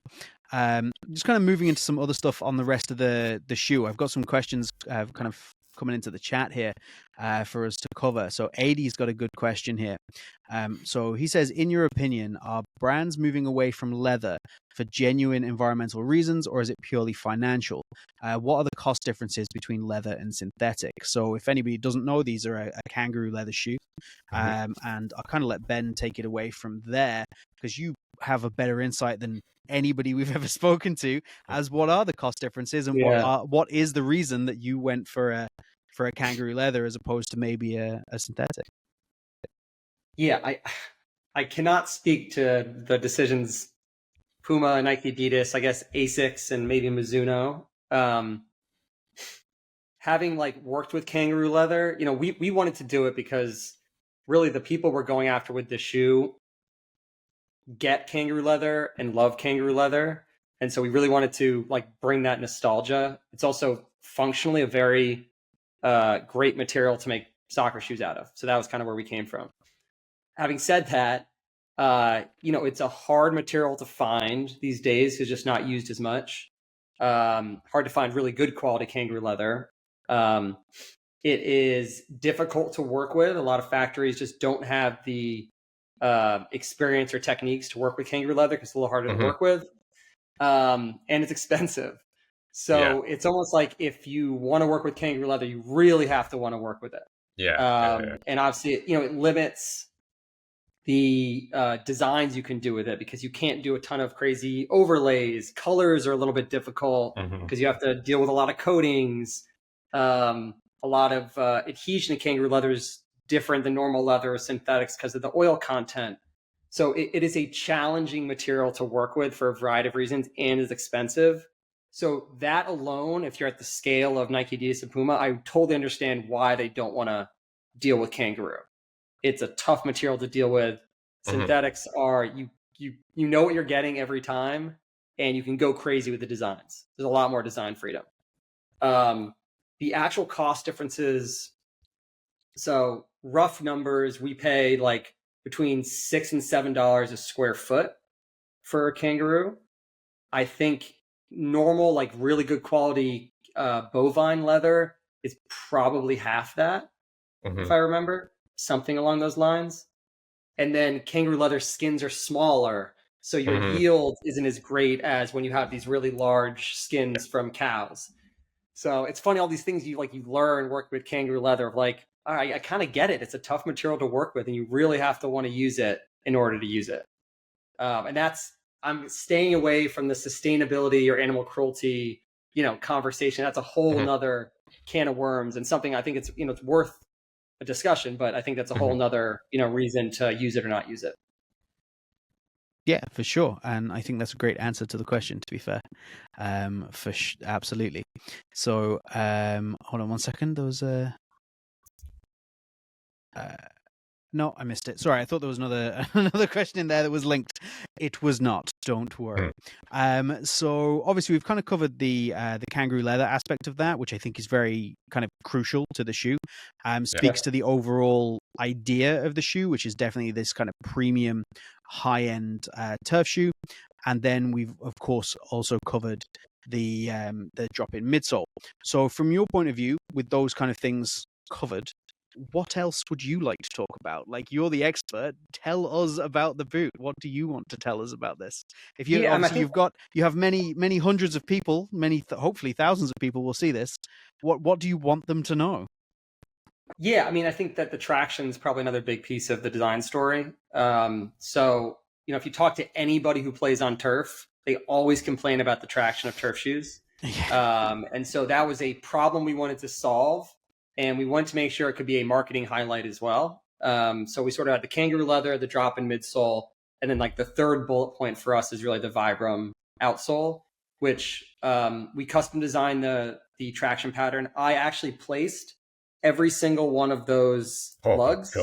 Just kind of moving into some other stuff on the rest of the shoe. I've got some questions kind of coming into the chat here for us to cover. So AD's got a good question here. So he says, in your opinion, are brands moving away from leather for genuine environmental reasons, or is it purely financial? What are the cost differences between leather and synthetic? So if anybody doesn't know, these are a kangaroo leather shoe. And I'll kind of let Ben take it away from there, because you have a better insight than anybody we've ever spoken to as what are the cost differences, and what is the reason that you went for a kangaroo leather as opposed to maybe a synthetic. I cannot speak to the decisions Puma, Nike, Adidas, I guess Asics, and maybe Mizuno. Having like worked with kangaroo leather, we wanted to do it because really the people we're going after with the shoe get kangaroo leather and love kangaroo leather. And so we really wanted to like bring that nostalgia. It's also functionally a very great material to make soccer shoes out of. So that was kind of where we came from. Having said that, it's a hard material to find these days. It's just not used as much. Hard to find really good quality kangaroo leather. It is difficult to work with. A lot of factories just don't have the experience or techniques to work with kangaroo leather because it's a little harder to work with. And it's expensive. Yeah. So it's almost like if you want to work with kangaroo leather, you really have to want to work with it. Yeah. And obviously, it limits the designs you can do with it because you can't do a ton of crazy overlays. Colors are a little bit difficult because you have to deal with a lot of coatings. A lot of adhesion to kangaroo leather is different than normal leather or synthetics because of the oil content. So it is a challenging material to work with for a variety of reasons and is expensive. So that alone, if you're at the scale of Nike, Adidas, and Puma, I totally understand why they don't want to deal with kangaroo. It's a tough material to deal with. Synthetics are you know what you're getting every time, and you can go crazy with the designs. There's a lot more design freedom. The actual cost differences. So rough numbers, we pay like between $6 and $7 a square foot for a kangaroo. I think normal, like really good quality bovine leather is probably half that, if I remember, something along those lines. And then kangaroo leather skins are smaller, so your yield isn't as great as when you have these really large skins from cows. So it's funny, all these things you learn working with kangaroo leather of like, all right, I kind of get it. It's a tough material to work with, and you really have to want to use it in order to use it. And I'm staying away from the sustainability or animal cruelty, conversation. That's a whole nother can of worms, and something I think it's worth a discussion, but I think that's a whole nother, reason to use it or not use it. Yeah, for sure. And I think that's a great answer to the question, to be fair. Absolutely. So, hold on one second. There was no, I missed it. Sorry, I thought there was another question in there that was linked. It was not. Don't worry. So obviously we've kind of covered the kangaroo leather aspect of that, which I think is very kind of crucial to the shoe. Speaks to the overall idea of the shoe, which is definitely this kind of premium, high-end turf shoe. And then we've of course also covered the drop-in midsole. So from your point of view, with those kind of things covered, what else would you like to talk about? Like, you're the expert. Tell us about the boot. What do you want to tell us about this? If you you have many hundreds of people, hopefully thousands of people will see this. What do you want them to know? Yeah, I mean, I think that the traction is probably another big piece of the design story. So if you talk to anybody who plays on turf, they always complain about the traction of turf shoes. And so that was a problem we wanted to solve. And we wanted to make sure it could be a marketing highlight as well. So we sort of had the kangaroo leather, the drop-in midsole, and then like the third bullet point for us is really the Vibram outsole, which we custom designed the traction pattern. I actually placed every single one of those lugs in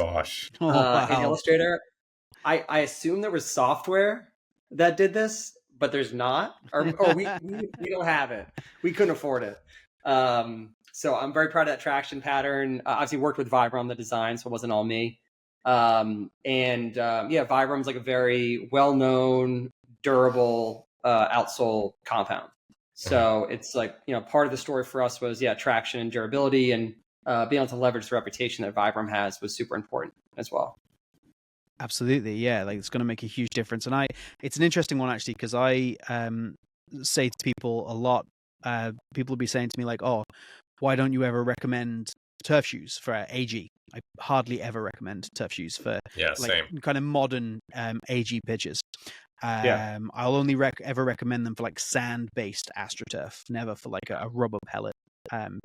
Illustrator. I assume there was software that did this, but there's not, or we don't have it. We couldn't afford it. So I'm very proud of that traction pattern. Obviously worked with Vibram on the design, so it wasn't all me. Vibram's like a very well-known, durable outsole compound. So it's like, part of the story for us was, traction and durability, and being able to leverage the reputation that Vibram has was super important as well. Absolutely, yeah. Like, it's going to make a huge difference. And it's an interesting one, actually, because I say to people a lot, people will be saying to me like, oh, why don't you ever recommend turf shoes for AG? I hardly ever recommend turf shoes for kind of modern AG pitches. I'll only ever recommend them for like sand-based AstroTurf, never for like a rubber pellet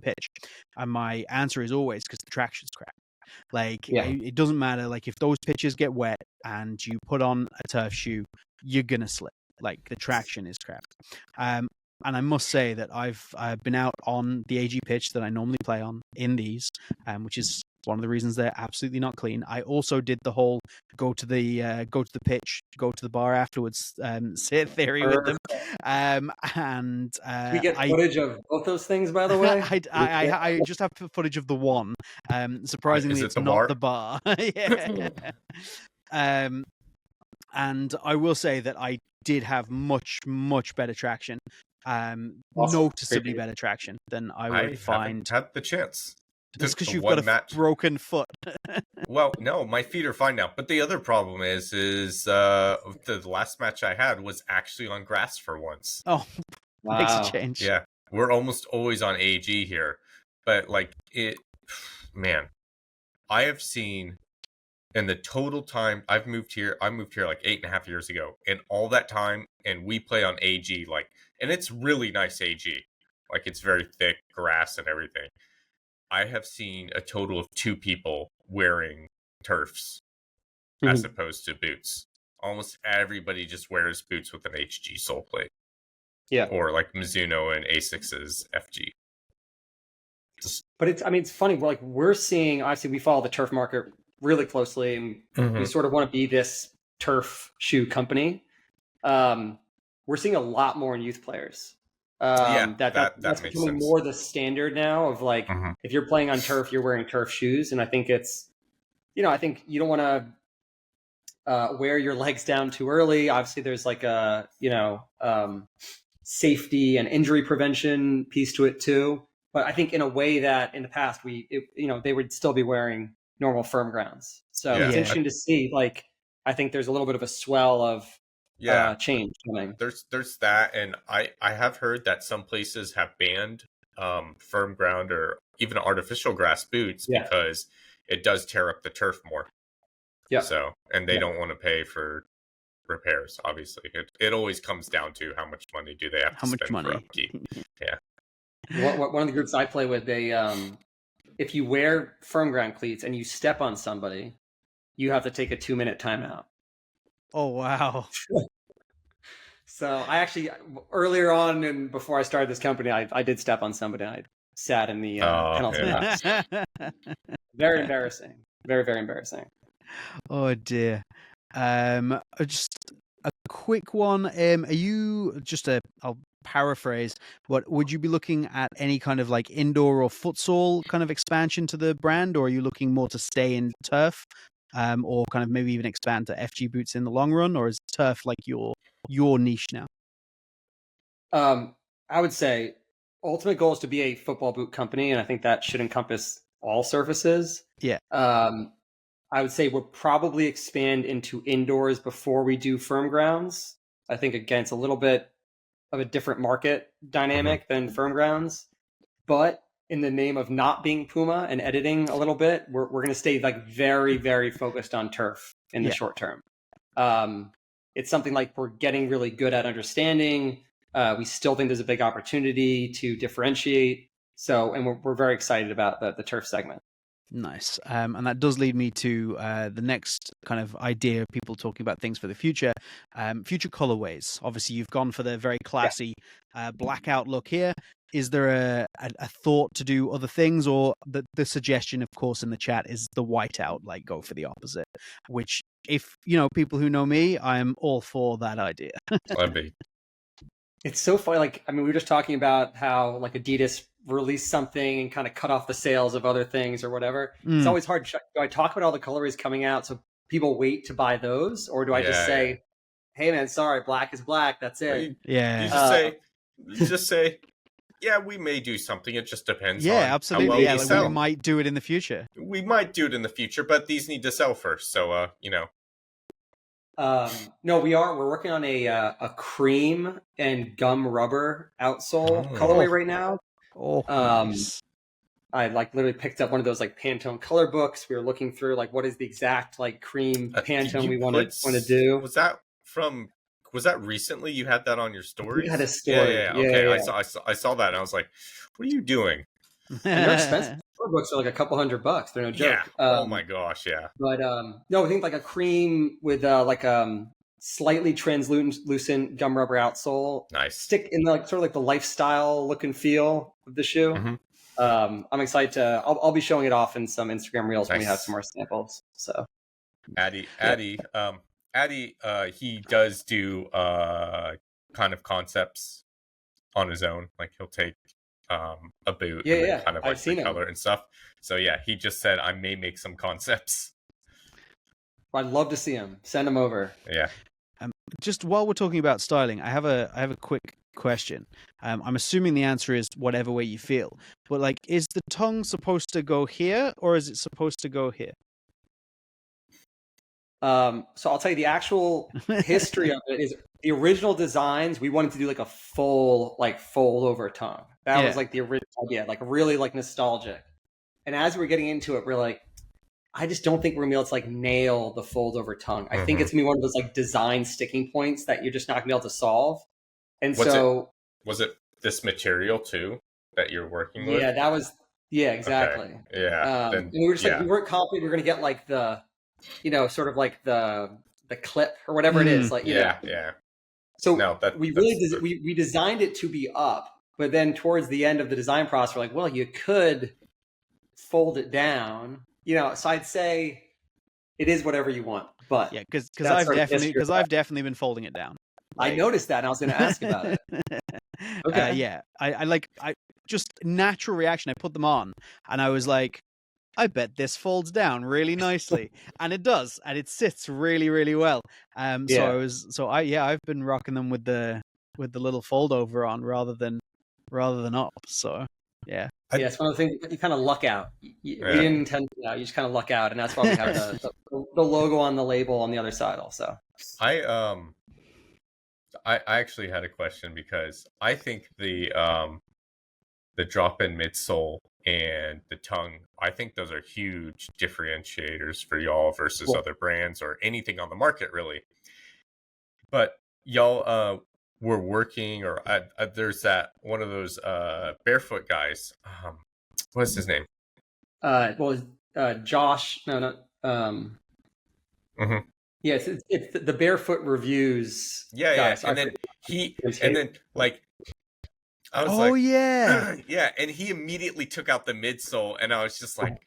pitch. And my answer is always because the traction's crap. Like, it doesn't matter. Like, if those pitches get wet and you put on a turf shoe, you're gonna slip. Like, the traction is crap. And I must say that I've been out on the AG pitch that I normally play on in these, which is one of the reasons they're absolutely not clean. I also did the whole go to the pitch, go to the bar afterwards, sit theory with them. We get footage of both those things, by the way. I just have footage of the one. Surprisingly, it's not the bar. And I will say that I did have much better traction. Noticeably better traction than I would find. Had the chance. That's because you've got a broken foot. Well, no, my feet are fine now. But the other problem is the last match I had was actually on grass for once. Oh, makes a change. Yeah, we're almost always on AG here, but like man, I have seen in the total time I moved here like 8.5 years ago, and all that time, and we play on AG, like, and it's really nice AG, like it's very thick grass and everything. I have seen a total of 2 people wearing turfs as opposed to boots. Almost everybody just wears boots with an HG sole plate. Yeah. Or like Mizuno and Asics's FG. But it's funny. Like, we're seeing, obviously, we follow the turf market really closely, and we sort of want to be this turf shoe company. We're seeing a lot more in youth players. That's becoming more the standard now of like, if you're playing on turf, you're wearing turf shoes. And I think it's, I think you don't want to wear your legs down too early. Obviously, there's like a, safety and injury prevention piece to it too. But I think in a way that in the past they would still be wearing normal firm grounds. So it's interesting to see. Like, I think there's a little bit of a swell of change coming. There's that, and I have heard that some places have banned firm ground or even artificial grass boots because it does tear up the turf more. Yeah. So, and they don't want to pay for repairs. Obviously, it always comes down to how much money do they have to spend for upkeep. Yeah. One of the groups I play with, they if you wear firm ground cleats and you step on somebody, you have to take a 2-minute timeout. Oh wow. So I actually, earlier on and before I started this company, I did step on somebody. I sat in the penalty box. Very embarrassing. Very, very embarrassing. Oh dear. Just a quick one. Are you I'll paraphrase, but would you be looking at any kind of like indoor or futsal kind of expansion to the brand, or are you looking more to stay in turf, or kind of maybe even expand to FG boots in the long run, or is turf like your niche now? I would say ultimate goal is to be a football boot company, and I think that should encompass all surfaces. Yeah. I would say we'll probably expand into indoors before we do firm grounds. I think, again, it's a little bit of a different market dynamic than firm grounds. But in the name of not being Puma and editing a little bit, we're going to stay like very, very focused on turf in the short term. It's something like we're getting really good at understanding. We still think there's a big opportunity to differentiate. So, and we're very excited about the turf segment. Nice. And that does lead me to the next kind of idea of people talking about things for the future. Future colorways. Obviously, you've gone for the very classy blackout look here. Is there a thought to do other things, or the suggestion, of course, in the chat is the whiteout, like go for the opposite, which, if people who know me, I am all for that idea. It's so funny. Like, I mean, we were just talking about how like Adidas released something and kind of cut off the sales of other things or whatever. It's always hard. Do I talk about all the colorways coming out so people wait to buy those, or do I just say, "Hey, man, sorry, black is black. That's it." You just say, yeah, we may do something. It just depends. Yeah, absolutely. Yeah, like we might do it in the future. We might do it in the future, but these need to sell first. So, No, we're working on a cream and gum rubber outsole colorway right now. Nice. I like literally picked up one of those like Pantone color books. We were looking through like what is the exact like cream Pantone we want to do. Was that recently? You had that on your stories? We had a story. Yeah. Okay, yeah. I saw that and I was like, what are you doing? And they're expensive. Color books are like $200. They're no joke. Yeah. Oh my gosh, yeah. But no, I think like a cream with slightly translucent gum rubber outsole. Nice. Stick in like sort of like the lifestyle look and feel of the shoe. I'm excited to. I'll be showing it off in some Instagram reels when we have some more samples. So, Addy, he does do kind of concepts on his own. Like he'll take a boot, and then kind of like the color and stuff. So yeah, he just said I may make some concepts. I'd love to see him. Send him over. Yeah. Just while we're talking about styling, I have a quick question. I'm assuming the answer is whatever way you feel. But like, is the tongue supposed to go here, or is it supposed to go here? So I'll tell you the actual history of it is the original designs. We wanted to do like a full like fold over tongue. That was like the original idea, like really like nostalgic. And as we're getting into it, we're like, I just don't think we're gonna be able to like nail the fold over tongue. I think it's gonna be one of those like design sticking points that you're just not gonna be able to solve. And was it this material too that you're working with? Yeah, that was exactly. Okay. Yeah. And we were just like we weren't confident we were gonna get like the, sort of like the clip or whatever it is. Like yeah. So we designed it to be up, but then towards the end of the design process, we're like, well, you could fold it down. So I'd say it is whatever you want, but because I've definitely been folding it down. I noticed that, and I was going to ask about it. Okay. I just natural reaction. I put them on, and I was like, I bet this folds down really nicely, and it does, and it sits really, really well. I've been rocking them with the little fold over on rather than up. So yeah. Yeah, it's one of the things you kind of luck out. You didn't intend to, you just kind of luck out, and that's why we have the logo on the label on the other side also. I actually had a question because I think the drop-in midsole and the tongue, I think those are huge differentiators for y'all versus other brands or anything on the market really. But y'all were working, or there's that one of those barefoot guys. What's his name? Josh. No. Yes, it's the barefoot reviews. Yeah. And then I was yeah, and he immediately took out the midsole, and I was just like,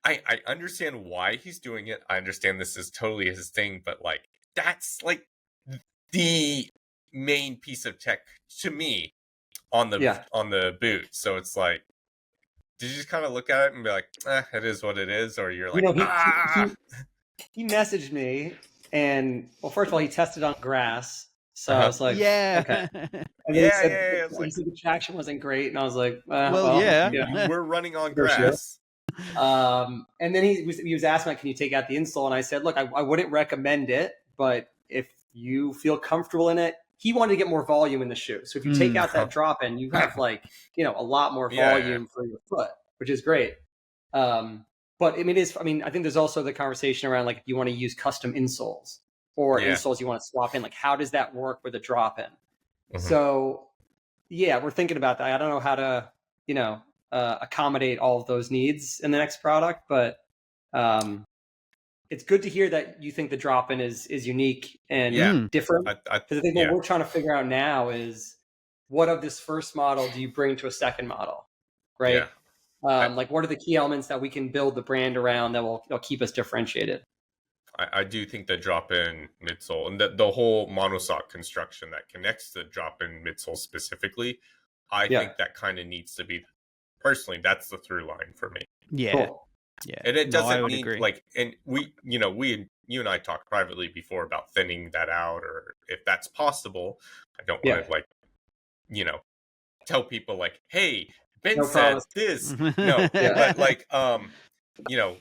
I understand why he's doing it. I understand this is totally his thing, but like that's like the main piece of tech to me on the boot. So it's like, did you just kind of look at it and be like, it is what it is, or you're like, he messaged me, and first of all, he tested on grass. So I was like, okay. And he said the traction wasn't great, and I was like, we're running on grass. And then he was asking, like, can you take out the insole? And I said, look, I wouldn't recommend it, but if you feel comfortable in it, he wanted to get more volume in the shoe. So if you take out that drop in, you have like, a lot more volume for your foot, which is great. But I think there's also the conversation around like if you want to use custom insoles or insoles you want to swap in, like how does that work with a drop in? So we're thinking about that. I don't know how to, accommodate all of those needs in the next product, but it's good to hear that you think the drop in is unique and different. Because I think what we're trying to figure out now is what of this first model do you bring to a second model, right? Like what are the key elements that we can build the brand around that will keep us differentiated? I do think the drop-in midsole and the whole monosock construction that connects the drop-in midsole specifically, I think that kind of needs to be, personally, that's the through line for me. Yeah. Cool. Yeah. And it doesn't mean like, and you and I talked privately before about thinning that out, or if that's possible. I don't want to like, tell people like, hey, Ben said this. No, but like,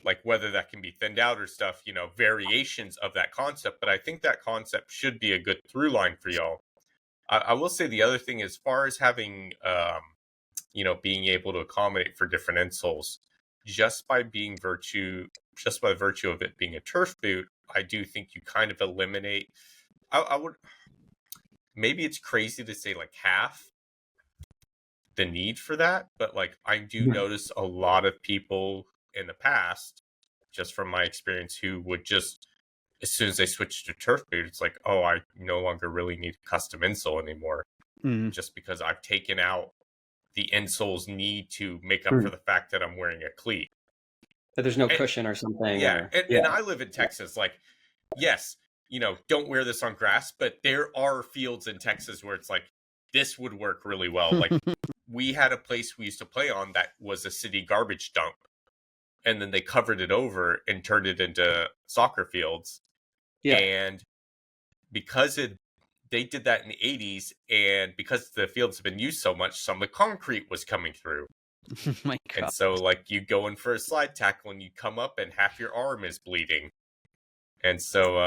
like whether that can be thinned out or stuff, variations of that concept. But I think that concept should be a good through line for y'all. I will say the other thing, as far as having, being able to accommodate for different insoles, just by virtue of it being a turf boot, I do think you kind of eliminate. I would, maybe it's crazy to say like half the need for that, but like I do notice a lot of people in the past, just from my experience, who would just, as soon as they switch to turf boot, it's like, oh, I no longer really need a custom insole anymore, just because I've taken out the insole's need to make up for the fact that I'm wearing a cleat. That there's no cushion or something. And I live in Texas. Like, yes, don't wear this on grass, but there are fields in Texas where it's like, this would work really well. Like, we had a place we used to play on that was a city garbage dump. And then they covered it over and turned it into soccer fields. Yeah. And because they did that in the 80s, and because the fields have been used so much, some of the concrete was coming through. Oh my God. And so, like, you go in for a slide tackle and you come up and half your arm is bleeding. And so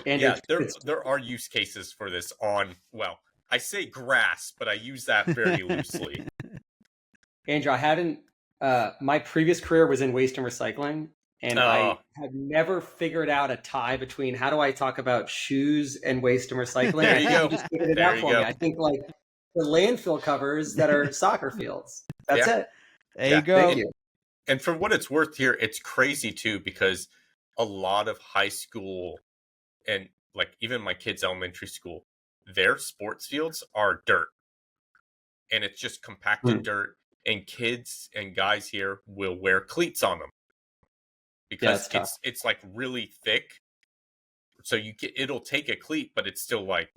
And yeah, it's there are use cases for this on, well, I say grass, but I use that very loosely. Andrew, I hadn't. My previous career was in waste and recycling, and I have never figured out a tie between how do I talk about shoes and waste and recycling. There I you think go. you just figured it There out you for go. me. I think like the landfill covers that are soccer fields. That's Yeah. it. There you go. Thank you. And for what it's worth here, it's crazy too, because a lot of high school and like even my kids' elementary school, their sports fields are dirt. And it's just compacted dirt. And kids and guys here will wear cleats on them because it's like really thick. So it'll take a cleat, but it's still like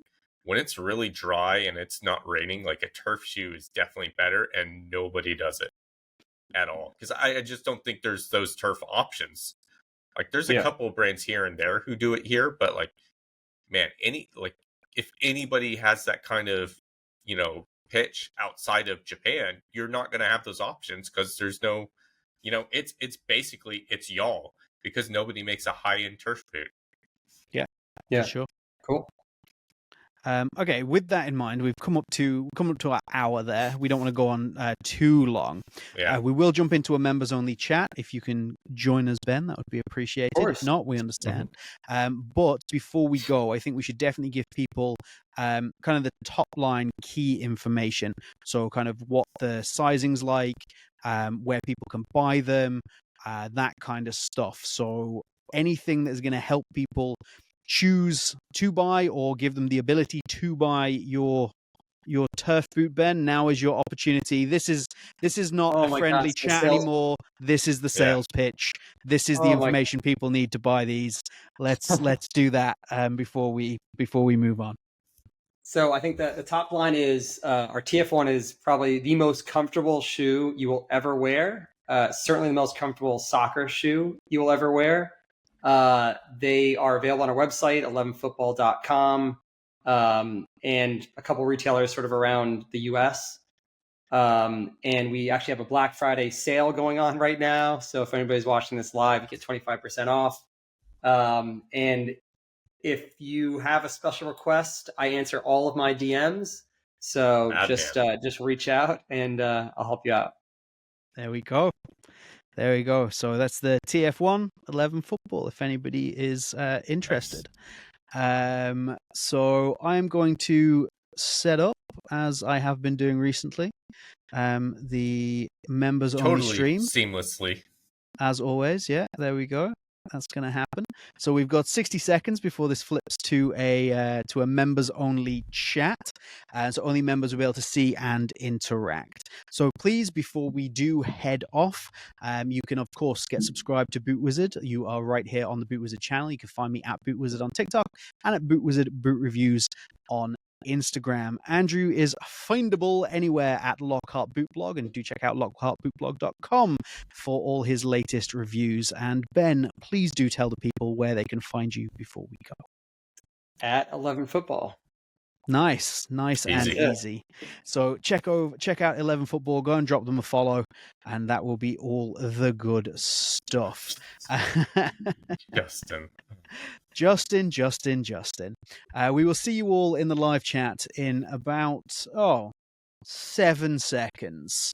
when it's really dry and it's not raining, like a turf shoe is definitely better, and nobody does it at all because I just don't think there's those turf options. Like there's a couple of brands here and there who do it here, but like, man, if anybody has that kind of, pitch outside of Japan, you're not going to have those options because there's no, it's basically it's y'all because nobody makes a high-end turf boot. Yeah, for sure. Cool. Okay, with that in mind, we've come up to our hour there. We don't want to go on too long. Yeah. We will jump into a members only chat. If you can join us, Ben, that would be appreciated. If not, we understand. But before we go, I think we should definitely give people kind of the top line key information. So kind of what the sizing's like, where people can buy them, that kind of stuff. So anything that is going to help people choose to buy or give them the ability to buy your turf boot, Ben, now is your opportunity. This is not a friendly chat anymore. This is the sales pitch. This is the information people need to buy these. Let's do that before we move on. So I think that the top line is our TF1 is probably the most comfortable shoe you will ever wear. Certainly the most comfortable soccer shoe you will ever wear. They are available on our website, 11football.com, and a couple retailers sort of around the US. And we actually have a Black Friday sale going on right now. So if anybody's watching this live, you get 25% off. And if you have a special request, I answer all of my DMs. So just reach out and I'll help you out. There we go. So that's the TF1 11 football, if anybody is interested. Nice. So I'm going to set up, as I have been doing recently, the members only stream. Seamlessly. As always, yeah, there we go. That's going to happen. So we've got 60 seconds before this flips to a members only chat. So only members will be able to see and interact. So please, before we do head off, you can of course get subscribed to Boot Wizard. You are right here on the Boot Wizard channel. You can find me at Boot Wizard on TikTok and at Boot Wizard Boot Reviews on Instagram. Andrew is findable anywhere at Lockhart Boot Blog, and do check out lockhartbootblog.com for all his latest reviews. And Ben, please do tell the people where they can find you before we go. At 11 Football. Nice and easy. So check out 11 Football. Go and drop them a follow, and that will be all the good stuff. Justin. We will see you all in the live chat in about 7 seconds.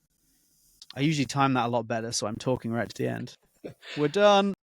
I usually time that a lot better, so I'm talking right to the end. We're done.